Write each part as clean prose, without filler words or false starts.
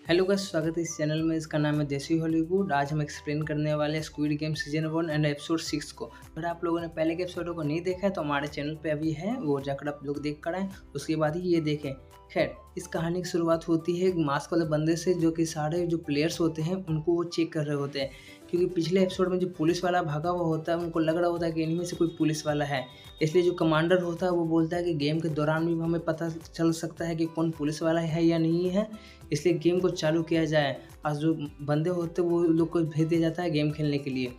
Hello guys, स्वागत है इस चैनल में। इसका नाम है देसी हॉलीवुड। आज हम एक्सप्लेन करने वाले हैं squid game season 1 and episode 6 को। अगर आप लोगों ने पहले के एपिसोडों को नहीं देखा है तो हमारे चैनल पे अभी है, वो जाकर आप लोग देख कर आएँ, उसके बाद ही ये देखें। खैर, इस कहानी की शुरुआत होती है एक मास्क वाले बंदे से, जो कि सारे जो प्लेयर्स होते हैं उनको वो चेक कर रहे होते हैं। क्योंकि पिछले एपिसोड में जो पुलिस वाला भागा हुआ होता है, उनको लग रहा होता है कि इनमें से कोई पुलिस वाला है। इसलिए जो कमांडर होता है वो बोलता है कि गेम के दौरान भी हमें पता चल सकता है कि कौन पुलिस वाला है या नहीं है, इसलिए गेम को चालू किया जाए। और जो बंदे होते हैं वो लोग को भेज दिया जाता है गेम खेलने के लिए।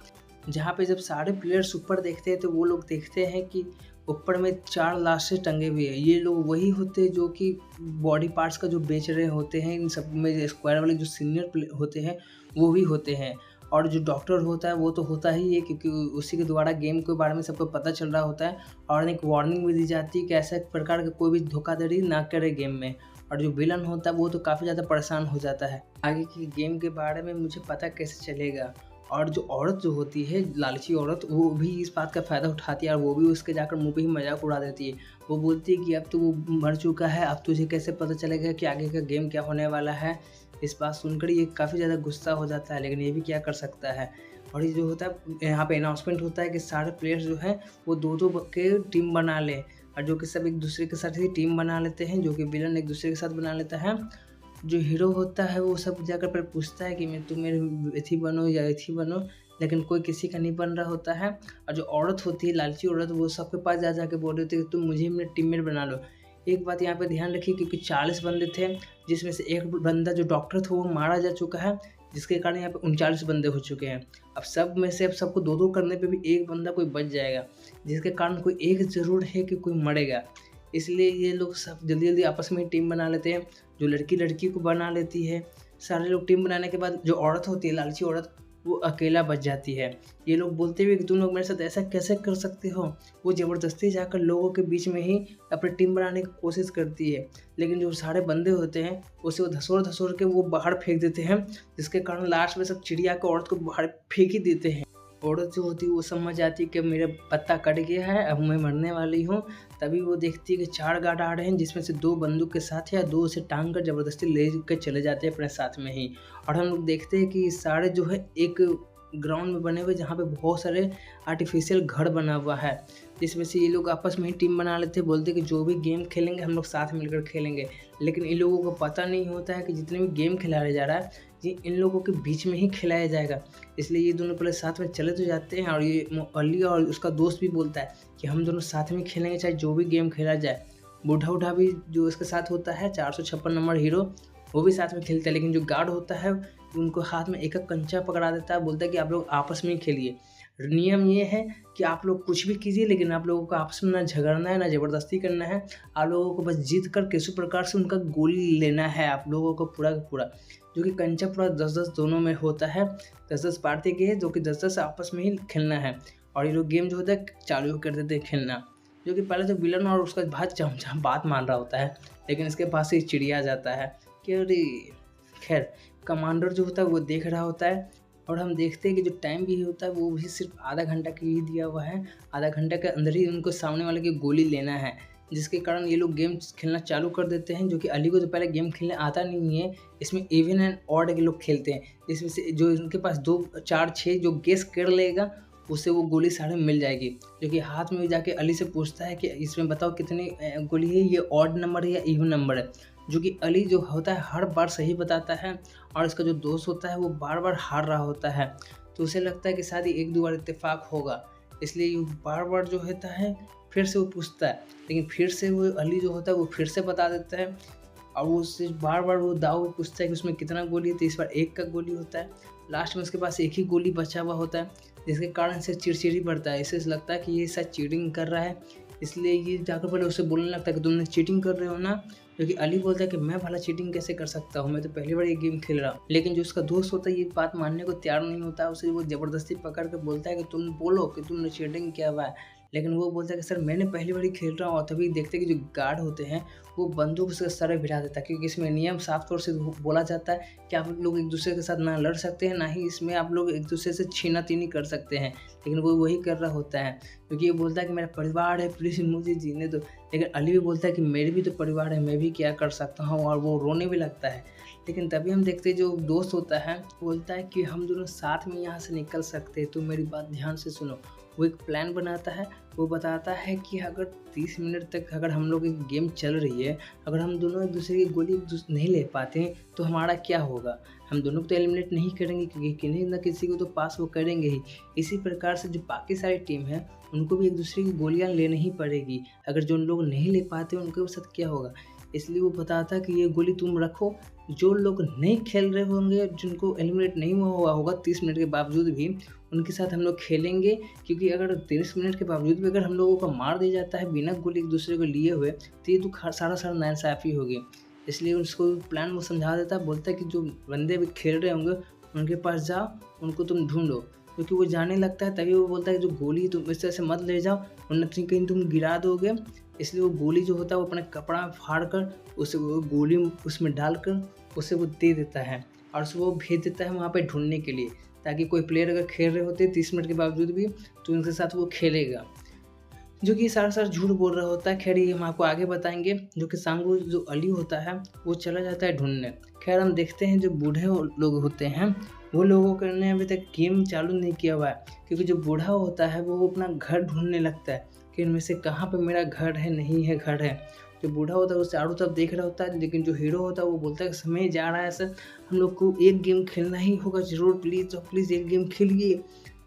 जहाँ पे जब सारे प्लेयर्स ऊपर देखते हैं तो वो लोग देखते हैं कि ऊपर में 4 लाशें टंगे हुए हैं। ये लोग वही होते हैं जो कि बॉडी पार्ट्स का जो बेच रहे होते हैं। इन सब में स्क्वायर वाले जो सीनियर होते हैं वो भी होते हैं। और जो डॉक्टर होता है वो तो होता ही है, क्योंकि उसी के द्वारा गेम के बारे में सबको पता चल रहा होता है। और एक वार्निंग भी दी जाती है कि ऐसा प्रकार का कोई भी धोखाधड़ी ना करे गेम में। और जो विलन होता है वो तो काफ़ी ज़्यादा परेशान हो जाता है। आगे की गेम के बारे में मुझे पता कैसे चलेगा। और जो औरत जो होती है, लालची औरत, वो भी इस बात का फ़ायदा उठाती है और वो भी उसके जाकर मुँह पे ही मजाक उड़ा देती है। वो बोलती है कि अब तो वो मर चुका है, अब तुझे कैसे पता चलेगा कि आगे का गेम क्या होने वाला है। इस बात सुनकर ये काफ़ी ज़्यादा गुस्सा हो जाता है, लेकिन ये भी क्या कर सकता है। और ये जो होता है, यहाँ पे अनाउंसमेंट होता है कि सारे प्लेयर्स जो हैं वो दो के टीम बना लें। और जो कि सब एक दूसरे के साथ ही टीम बना लेते हैं, जो कि विलन एक दूसरे के साथ बना लेता है। जो हीरो होता है वो सब जाकर पर पूछता है कि तुम मेरे एथी बनो या एथी बनो, लेकिन कोई किसी का नहीं बन रहा होता है। और जो औरत होती है, लालची औरत, वो सबके पास जा जाके बोल रही होती है कि तुम मुझे मेरे टीममेट बना लो। एक बात यहाँ पे ध्यान रखिए, क्योंकि 40 बंदे थे, जिसमें से एक बंदा जो डॉक्टर था वो मारा जा चुका है, जिसके कारण यहाँ पे 39 बंदे हो चुके हैं। अब सब में से अब सबको 2-2 करने पे भी एक बंदा कोई बच जाएगा, जिसके कारण कोई एक ज़रूर है कि कोई मरेगा। इसलिए ये लोग सब जल्दी-जल्दी आपस में टीम बना लेते हैं। जो लड़की लड़की को बना लेती है। सारे लोग टीम बनाने के बाद जो औरत होती है, लालची औरत, वो अकेला बच जाती है। ये लोग बोलते हुए कि तुम लोग मेरे साथ ऐसा कैसे कर सकते हो। वो ज़बरदस्ती जाकर लोगों के बीच में ही अपनी टीम बनाने की कोशिश करती है, लेकिन जो सारे बंदे होते हैं उसे वो धसोड़-धसोड़ के वो बाहर फेंक देते हैं, जिसके कारण लास्ट में सब चिड़िया को, औरत को बाहर फेंक ही देते हैं। औरत जो होती है वो समझ जाती है कि मेरा पत्ता कट गया है, अब मैं मरने वाली हूँ। तभी वो देखती है कि 4 गार्ड आ रहे हैं, जिसमें से 2 बंदूक के साथ है, 2 उसे टांग कर ज़बरदस्ती ले के चले जाते हैं अपने साथ में ही। और हम लोग देखते हैं कि सारे जो है एक ग्राउंड में बने हुए, जहाँ पे बहुत सारे आर्टिफिशियल घर बना हुआ है, जिसमें से ये लोग आपस में ही टीम बना लेते हैं। बोलते हैं कि जो भी गेम खेलेंगे हम लोग साथ मिलकर खेलेंगे। लेकिन इन लोगों को पता नहीं होता है कि जितने भी गेम खिलाया जा रहा है, ये इन लोगों के बीच में ही खिलाया जाएगा। इसलिए ये दोनों पहले साथ में चले तो जाते हैं। और ये अली और उसका दोस्त भी बोलता है कि हम दोनों साथ में खेलेंगे, चाहे जो भी गेम खेला जाए। बूढ़ा भी जो उसके साथ होता है, 456 नंबर हीरो, वो भी साथ में खेलता है। लेकिन जो गार्ड होता है उनको हाथ में एक-एक कंचा पकड़ा देता है, बोलता है कि आप लोग आपस में ही खेलिए। नियम ये है कि आप लोग कुछ भी कीजिए, लेकिन आप लोगों को आपस में ना झगड़ना है, ना ज़बरदस्ती करना है। आप लोगों को बस जीत कर किसी प्रकार से उनका गोली लेना है, आप लोगों को पूरा का पूरा। जो कि कंचा पूरा 10-10 दोनों में होता है। 10-10 पार्टी के हैं, जो कि 10-10 आपस में ही खेलना है। और ये लोग गेम जो होता है चालू कर देते हैं खेलना। जो कि पहले तो विलन और उसका भाई चमचा बात मान रहा होता है, लेकिन इसके पास से चिड़िया आ जाता है कि अरे। खैर, कमांडर जो होता है वो देख रहा होता है। और हम देखते हैं कि जो टाइम भी होता है वो भी सिर्फ आधा घंटा के लिए दिया हुआ है। आधा घंटा के अंदर ही उनको सामने वाले की गोली लेना है, जिसके कारण ये लोग गेम खेलना चालू कर देते हैं। जो कि अली को तो पहले गेम खेलने आता नहीं है। इसमें इवन एंड ऑड के लोग खेलते हैं, जिसमें से जो उनके पास 2, 4, 6 जो गेस कर लेगा उसे वो गोली सारे मिल जाएगी। जो कि हाथ में जाके अली से पूछता है कि इसमें बताओ कितनी गोली है, ये ऑड नंबर है या इवन नंबर है। जो कि अली जो होता है हर बार सही बताता है, और इसका जो दोस्त होता है वो बार-बार हार रहा होता है। तो उसे लगता है कि शायद 1-2 बार इत्तेफाक होगा, इसलिए ये बार-बार जो होता है फिर से वो पूछता है। लेकिन फिर से वो अली जो होता है वो फिर से बता देता है। और वो उससे बार-बार वो दाव पूछता है कि उसमें कितना गोली है, तो इस बार 1 का गोली होता है। लास्ट में उसके पास 1 ही गोली बचा हुआ होता है, जिसके कारण इसे चिड़चिड़ी बढ़ता है। इसे लगता है कि ये शायद चीटिंग कर रहा है, इसलिए ये जाकर पहले उसे बोलने लगता है कि तुमने चीटिंग कर रहे हो ना। क्योंकि अली बोलता है कि मैं भला चीटिंग कैसे कर सकता हूँ, मैं तो पहली बार ये गेम खेल रहा हूँ। लेकिन जो उसका दोस्त होता है ये बात मानने को तैयार नहीं होता। उसे वो ज़बरदस्ती पकड़ के बोलता है कि तुम बोलो कि तुमने चीटिंग किया हुआ है। लेकिन वो बोलता है कि सर मैंने पहली बार ही खेल रहा हूँ। और तभी देखते हैं कि जो गार्ड होते हैं वो बंदूक से सर भिड़ा देता है, क्योंकि इसमें नियम साफ तौर से बोला जाता है कि आप लोग एक दूसरे के साथ ना लड़ सकते हैं, ना ही इसमें आप लोग एक दूसरे से छीना-तीनी कर सकते हैं। लेकिन वो वही कर रहा होता है, क्योंकि ये बोलता है कि मेरा परिवार है, प्लीज़ मुझे जीने दो। लेकिन अली भी बोलता है कि मेरे भी तो परिवार है, मैं भी क्या कर सकता हूँ। और वो रोने भी लगता है। लेकिन तभी हम देखते हैं जो दोस्त होता है बोलता है कि हम दोनों साथ में यहाँ से निकल सकते हैं, तो मेरी बात ध्यान से सुनो। वो एक प्लान बनाता है, वो बताता है कि अगर 30 मिनट तक अगर हम लोग एक गेम चल रही है, अगर हम दोनों एक दूसरे की गोली नहीं ले पाते हैं तो हमारा क्या होगा। हम दोनों को तो एलिमिनेट नहीं करेंगे क्योंकि किसी न किसी को तो पास वो करेंगे ही। इसी प्रकार से जो बाकी सारी टीम है उनको भी एक दूसरे की गोलियां लेनी ही पड़ेगी। अगर जो लोग नहीं ले पाते उनके साथ क्या होगा। इसलिए वो बताता कि ये गोली तुम रखो, जो लोग नहीं खेल रहे होंगे, जिनको एलिमिनेट नहीं हुआ होगा 30 मिनट के बावजूद भी, उनके साथ हम लोग खेलेंगे। क्योंकि अगर 30 मिनट के बावजूद भी अगर हम लोगों को मार दिया जाता है बिना गोली एक दूसरे को लिए हुए, तो ये तो सारा नाइंसाफ़ी होगी। इसलिए उसको प्लान वो समझा देता है, बोलता है कि जो बंदे भी खेल रहे होंगे उनके पास जाओ, उनको तुम ढूंढो। क्योंकि वो जाने लगता है तभी वो बोलता है कि जो गोली तुम इस तरह से मत ले जाओ वरना कहीं तुम गिरा दोगे। इसलिए वो गोली जो होता है वो अपने कपड़ा में फाड़ कर उसे वो गोली उसमें डालकर उसे वो दे देता है और उसे वो भेज देता है वहाँ पे ढूंढने के लिए, ताकि कोई प्लेयर अगर खेल रहे होते 30 मिनट के बावजूद भी तो उनके साथ वो खेलेगा। जो कि सारा झूठ बोल रहा होता है। खैर ये हम आपको आगे बताएंगे। जो कि सांगू जो अली होता है वो चला जाता है ढूंढने। खैर हम देखते हैं जो बूढ़े लोग होते हैं वो लोगों ने अभी तक गेम चालू नहीं किया हुआ है, क्योंकि जो बूढ़ा होता है वो अपना घर ढूंढने लगता है कि इनमें से कहाँ पे मेरा घर है, नहीं है घर है। जो बूढ़ा होता है वो चारों तरफ देख रहा होता है, लेकिन जो हीरो होता है वो बोलता है समय जा रहा है सर, हम लोग को एक गेम खेलना ही होगा ज़रूर, प्लीज़ एक गेम खेलिए।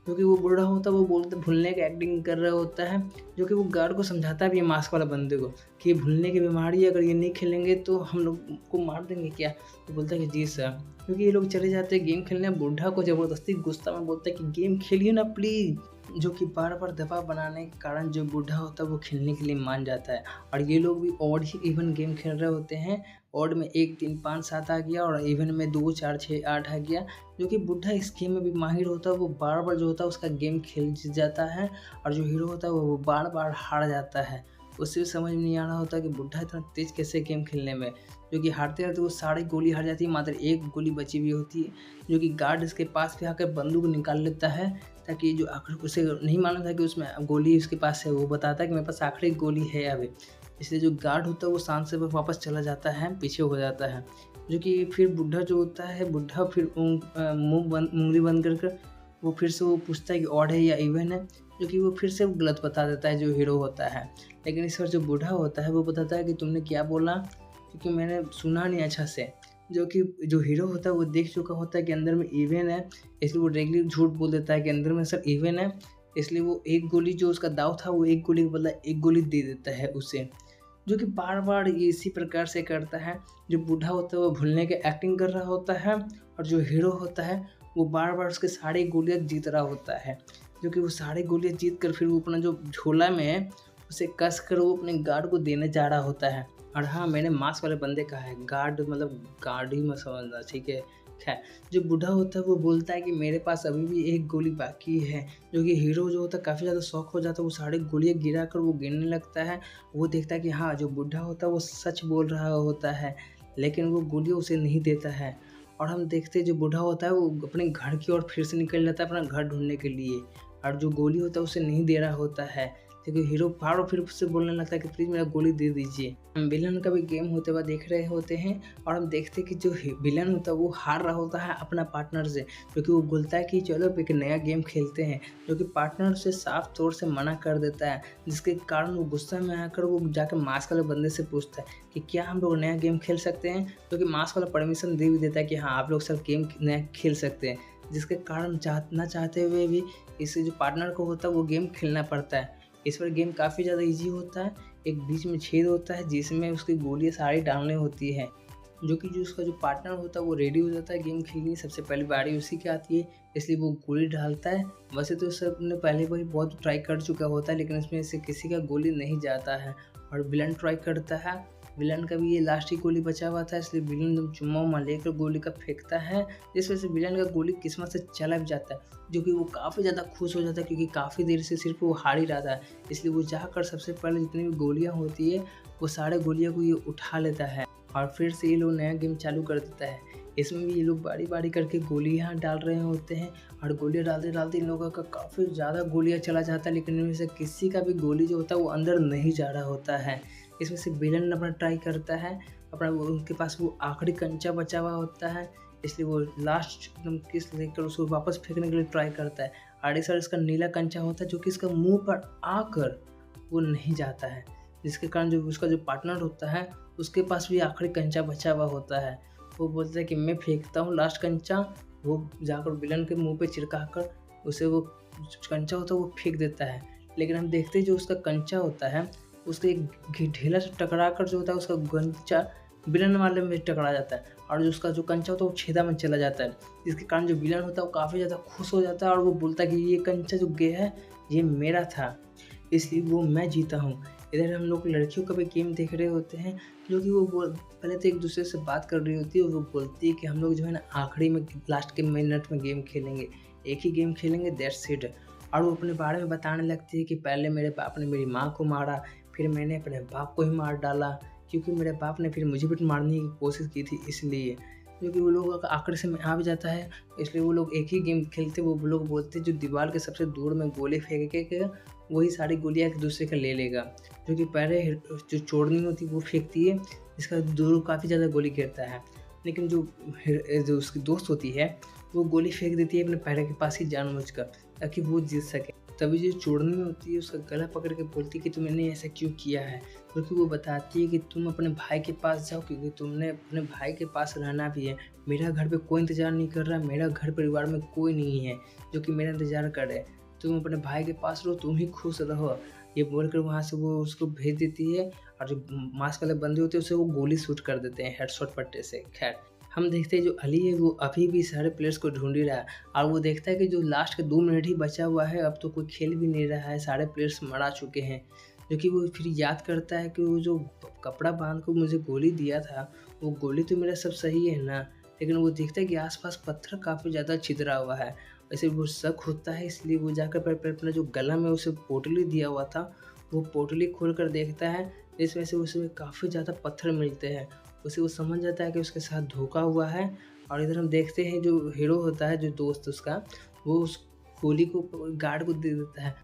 क्योंकि वो बूढ़ा होता है वो बोलते भूलने की एक्टिंग कर रहा होता है। जो कि वो गार्ड को समझाता भी है मास्क वाला बंदे को कि भूलने की बीमारी है, अगर ये नहीं खेलेंगे तो हम लोग को मार देंगे क्या। तो बोलता है कि जी सर। क्योंकि ये लोग चले जाते हैं गेम खेलने, बूढ़ा को ज़बरदस्ती गुस्सा में बोलता है कि गेम खेलिए ना प्लीज़। जो कि बार बार दबाव बनाने के कारण जो बूढ़ा होता है वो खेलने के लिए मान जाता है। और ये लोग भी ऑड ही इवन गेम खेल रहे होते हैं। ऑड में 1 3 5 7 आ गया और इवन में 2 4 6 8 आ गया। जो कि बूढ़ा इस गेम में भी माहिर होता है, वो बार बार जो होता है उसका गेम खेल जीत जाता है और जो हीरो होता है वो बार बार हार जाता है। उससे भी समझ में नहीं आ रहा होता कि बूढ़ा इतना तेज कैसे गेम खेलने में। जो कि हारते हारते वो सारी गोली हार जाती है, मात्र 1 गोली बची हुई होती है। जो कि गार्ड इसके पास भी आकर बंदूक निकाल लेता है, ताकि जो आखिर उसे नहीं मालूम था कि उसमें गोली उसके पास है। वो बताता है कि मेरे पास आखिरी गोली है अभी। इसलिए जो गार्ड होता है वो शांत से वापस चला जाता है, पीछे हो जाता है। जो कि फिर बूढ़ा जो होता है, बूढ़ा फिर उंगली बंद कर वो फिर से वो पूछता है कि ऑड है या इवन है। जो कि वो फिर से गलत बता देता है जो हीरो होता है। लेकिन इस बार जो बूढ़ा होता है वो बताता है कि तुमने क्या बोला, क्योंकि मैंने सुना नहीं अच्छा से। जो कि जो हीरो होता है वो देख चुका होता है कि अंदर में इवन है, इसलिए वो रेगुलर झूठ बोल देता है कि अंदर में सर इवन है। इसलिए वो 1 गोली जो उसका दाव था वो 1 गोली के बदला 1 गोली दे देता है उसे। जो कि बार बार ये इसी प्रकार से करता है। जो बूढ़ा होता है वो भूलने की एक्टिंग कर रहा होता है और जो हीरो होता है वो बार बार उसके सारी गोलियां जीत रहा होता है। जो कि वो सारी गोलियां जीत कर फिर वो अपना जो झोला में है उसे कस कर वो अपने गार्ड को देने जा रहा होता है। और हाँ, मैंने मास्क वाले बंदे कहा है, गार्ड मतलब गार्ड ही मत समझना, ठीक है। खैर जो बूढ़ा होता है वो बोलता है कि मेरे पास अभी भी 1 गोली बाकी है। जो कि हीरो जो होता है काफ़ी ज़्यादा शौक हो जाता है, वो सारी गोलियां गिरा कर वो गिरने लगता है। वो देखता है कि हाँ जो बूढ़ा होता है वो सच बोल रहा होता है, लेकिन वो गोलियां उसे नहीं देता है। और हम देखते हैं जो बूढ़ा होता है वो अपने घर की ओर फिर से निकल जाता है अपना घर ढूंढने के लिए, और जो गोली होता है उसे नहीं दे रहा होता है। क्योंकि हीरो बार फिर उससे बोलने लगता है कि प्लीज़ मेरा गोली दे दीजिए। हम विलन का भी गेम होते हुए देख रहे होते हैं और हम देखते हैं कि जो विलन होता है वो हार रहा होता है अपना पार्टनर से, क्योंकि वो बोलता है कि चलो एक नया गेम खेलते हैं। जो कि पार्टनर उसे साफ तौर से मना कर देता है, जिसके कारण वो गुस्सा में आकर वो जाकर मास्क वाले बंदे से पूछता है कि क्या हम लोग नया गेम खेल सकते हैं। जो कि मास्क वाला परमिशन दे भी देता है कि हाँ आप लोग सब गेम नया खेल सकते हैं, जिसके कारण ना चाहते हुए भी इससे जो पार्टनर को होता है वो गेम खेलना पड़ता है। इस पर गेम काफ़ी ज़्यादा इजी होता है। एक बीच में छेद होता है जिसमें उसकी गोलियां सारी डालने होती है। जो कि जो उसका जो पार्टनर होता है वो रेडी हो जाता है गेम खेलने, सबसे पहली बारी उसी की आती है, इसलिए वो गोली डालता है। वैसे तो सब ने पहले भी बहुत ट्राई कर चुका होता है, लेकिन इसमें से किसी का गोली नहीं जाता है। और विलन ट्राई करता है, विलन का भी ये लास्ट ही गोली बचा हुआ था, इसलिए विलन एकदम चुम्मा उम्मा लेकर गोली का फेंकता है, जिस वजह से विलन का गोली किस्मत से चला भी जाता है। जो कि वो काफ़ी ज़्यादा खुश हो जाता है, क्योंकि काफ़ी देर से सिर्फ वो हार ही रहा था। इसलिए वो जाकर सबसे पहले जितनी भी गोलियाँ होती है वो सारे गोलियाँ को ये उठा लेता है और फिर से ये लोग नया गेम चालू कर देता है। इसमें भी ये लोग बारी बारी करके गोलियाँ डाल रहे होते हैं और गोलियाँ डालते डालते इन लोगों का काफ़ी ज़्यादा गोलियाँ चला जाता है, लेकिन इनमें से किसी का भी गोली जो होता है वो अंदर नहीं जा रहा होता है। इसमें से विलन अपना ट्राई करता है, अपना उनके पास वो आखिरी कंचा बचा हुआ होता है, इसलिए वो लास्ट एकदम किस लेकर उसको वापस फेंकने के लिए ट्राई करता है। आड़े इसका नीला कंचा होता है जो कि इसका मुंह पर आकर वो नहीं जाता है, जिसके कारण जो उसका जो पार्टनर होता है उसके पास भी आखिरी कंचा बचा हुआ होता है। वो बोलता है कि मैं फेंकता हूँ लास्ट कंचा, वो जाकर विलन के मुंह पे चिरका कर उसे वो कंचा होता है वो फेंक देता है। लेकिन हम देखते हैं जो उसका कंचा होता है उसके एक ढेला से टकरा कर जो होता है उसका कंचा विलन वाले में टकरा जाता है और जो उसका जो कंचा होता है वो छेदा में चला जाता है, जिसके कारण जो विलन होता है वो काफ़ी ज़्यादा खुश हो जाता है और वो बोलता है कि ये कंचा जो गया है ये मेरा था, इसलिए वो मैं जीता हूँ। इधर हम लोग लड़कियों का भी गेम देख रहे होते हैं जो कि वो पहले तो एक दूसरे से बात कर रही होती है और वो बोलती है कि हम लोग जो है ना आखिरी में लास्ट के मिनट में गेम खेलेंगे, एक ही गेम खेलेंगे, दैट्स इट। और वो अपने बारे में बताने लगती है कि पहले मेरे बाप ने मेरी माँ को मारा, फिर मैंने अपने बाप को ही मार डाला क्योंकि मेरे बाप ने फिर मुझे भी मारने की कोशिश की थी, इसलिए क्योंकि वो लोग आखिरी समय आ भी जाता है, इसलिए वो लोग एक ही गेम खेलते। वो लोग बोलते जो दीवार के सबसे दूर में गोली फेंक के वही सारी गोलियाँ एक दूसरे का ले लेगा, जो कि पहले जो छोड़नी होती वो फेंकती है, जिसका दूर काफ़ी ज़्यादा गोली गिरता है। लेकिन जो उसकी दोस्त होती है वो गोली फेंक देती है अपने पैर के पास ही जानबूझकर ताकि वो जीत सके। तभी जो चोरनी होती है उसका गला पकड़ के बोलती है कि तुमने ऐसा क्यों किया है, क्योंकि वो बताती है कि तुम अपने भाई के पास जाओ क्योंकि तुमने अपने भाई के पास रहना भी है। मेरा घर पे कोई इंतज़ार नहीं कर रहा, मेरा घर परिवार में कोई नहीं है जो कि मेरा इंतज़ार करे, तुम अपने भाई के पास रहो, तुम ही खुश रहो। ये बोलकर वहाँ से वो उसको भेज देती है और जो मास्क वाले बंदे होते हैं उसे वो गोली शूट कर देते हैं हेडशॉट पट्टे से। खैर हम देखते हैं जो अली है वो अभी भी सारे प्लेयर्स को ढूंढ ही रहा है और वो देखता है कि जो लास्ट के 2 मिनट ही बचा हुआ है, अब तो कोई खेल भी नहीं रहा है, सारे प्लेयर्स मरा चुके हैं। जो कि वो फिर याद करता है कि वो जो कपड़ा बांध कर मुझे गोली दिया था वो गोली तो मेरा सब सही है ना, लेकिन वो देखता है कि आसपास पत्थर काफ़ी ज़्यादा छितरा हुआ है। वैसे वो शक होता है, इसलिए वो जाकर अपना जो गला में उसे पोटली दिया हुआ था वो पोटली खोल कर देखता है, जिसमें से उसमें काफ़ी ज़्यादा पत्थर मिलते हैं। उसे वो समझ जाता है कि उसके साथ धोखा हुआ है। और इधर हम देखते हैं जो हीरो होता है जो दोस्त उसका, वो उस गोली को गार्ड को दे देता है।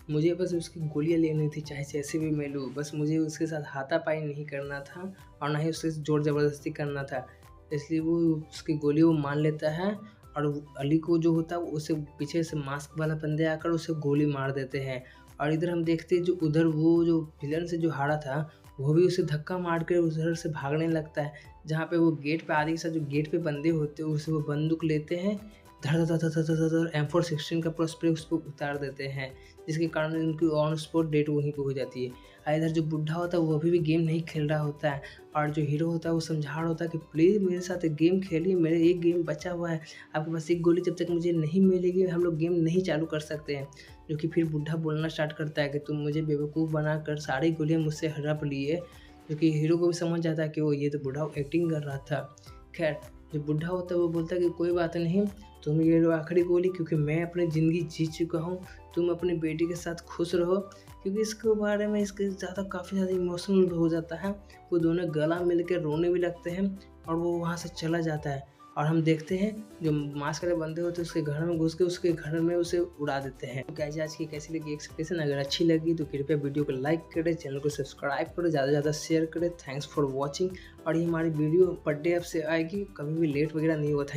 मुझे बस उसकी गोलियाँ लेनी थी, चाहे जैसे भी मैं लूँ, बस मुझे उसके साथ हाथापाई नहीं करना था और ना ही उससे ज़ोर ज़बरदस्ती करना था, इसलिए वो उसकी गोली वो मान लेता है। और अली को जो होता है उसे पीछे से मास्क वाला बंदे आकर उसे गोली मार देते हैं। और इधर हम देखते हैं जो उधर वो जो विलन से जो हारा था वो भी उसे धक्का मार कर उधर से भागने लगता है, जहाँ पे वो गेट पे आदि के साथ जो गेट पे बंदे होते हैं उसे वो बंदूक लेते हैं, धड़ धड़ धड़ धड़ धड़ धड़ M416 का पूरा स्प्रे उस पर उतार देते हैं, जिसके कारण उनकी ऑन स्पॉट डेट वहीं पे हो जाती है। और इधर जो बुढ़ा होता है वो अभी भी गेम नहीं खेल रहा होता है और जो हीरो होता है वो समझा रहा होता है कि प्लीज़ मेरे साथ एक गेम खेलिए, मेरे एक गेम बचा हुआ है, आपके पास एक गोली जब तक मुझे नहीं मिलेगी हम लोग गेम नहीं चालू कर सकते हैं। जो कि फिर बुढ़ा बोलना स्टार्ट करता है कि तुम मुझे बेवकूफ़ बनाकर सारी गोलियाँ मुझसे हड़प लिए, जो कि हीरो को भी समझ जाता है कि वो ये तो बुढ़ा एक्टिंग कर रहा था। खैर जो बुढ़ा होता है वो बोलता है कि कोई बात नहीं, तुम ये लो आखिरी गोली, क्योंकि मैं अपनी ज़िंदगी जी चुका हूँ, तुम अपनी बेटी के साथ खुश रहो। क्योंकि इसके बारे में इसके ज़्यादा काफ़ी ज़्यादा इमोशनल हो जाता है, वो दोनों गला मिल के रोने भी लगते हैं और वो वहाँ से चला जाता है। और हम देखते हैं जो मास्क वाले बंदे होते हैं उसके घर में घुस के उसके घर में उसे उड़ा देते हैं। तो कैसे आज की कैसी लगी एक्सप्रेशन, अगर अच्छी लगी तो कृपया वीडियो को लाइक करें, चैनल को सब्सक्राइब करें, ज़्यादा से ज़्यादा शेयर करें। Thanks for watching. और ये हमारी वीडियो पर डे अब से आएगी, कभी भी लेट वगैरह नहीं हुआ था।